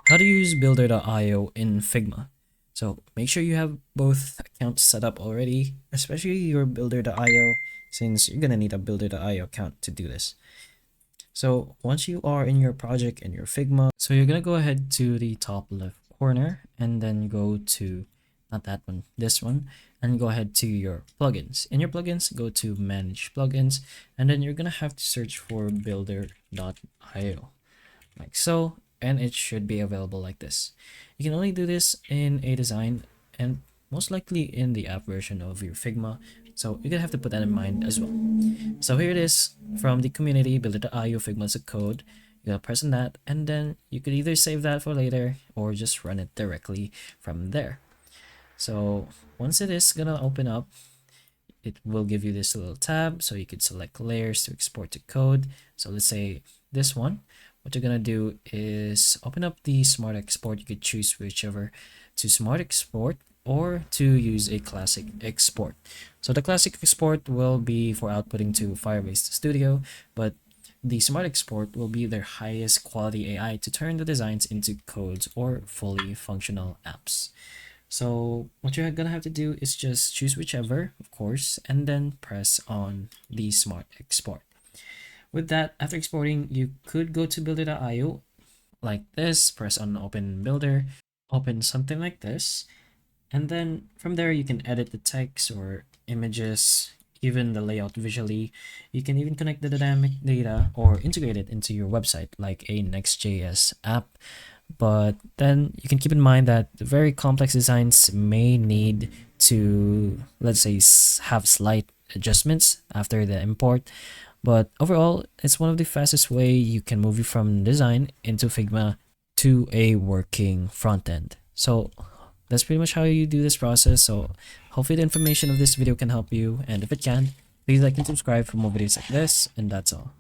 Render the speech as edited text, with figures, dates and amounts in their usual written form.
How to use builder.io in Figma. So make sure you have both accounts set up already, especially your builder.io, since you're gonna need a builder.io account to do this. So once you are in your project in your Figma, so you're gonna go ahead to the top left corner and then go to, not that one, this one, and go ahead to your plugins. In your plugins, go to manage plugins, and then you're gonna have to search for builder.io like so, and it should be available like this. You can only do this in a design and most likely in the app version of your Figma, so you're gonna have to put that in mind as well. So here it is from the community builder.io Figma as a code. You're gonna press on that, and then you could either save that for later or just run it directly from there. So once it is gonna open up, it will give you this little tab, so you could select layers to export to code. So let's say this one. What you're gonna do is open up the Smart Export. You could choose whichever, to Smart Export or to use a Classic Export. So the Classic Export will be for outputting to Firebase Studio, but the Smart Export will be their highest quality AI to turn the designs into codes or fully functional apps. So what you're gonna have to do is just choose whichever, of course, and then press on the Smart Export. With that, after exporting, you could go to builder.io like this, press on open builder, open something like this, and then from there you can edit the text or images, even the layout visually. You can even connect the dynamic data or integrate it into your website like a Next.js app. But then you can keep in mind that the very complex designs may need to, let's say, have slight adjustments after the import. But overall, it's one of the fastest way you can move from design into Figma to a working front end. So that's pretty much how you do this process. So hopefully the information of this video can help you, and if it can, please like and subscribe for more videos like this, and that's all.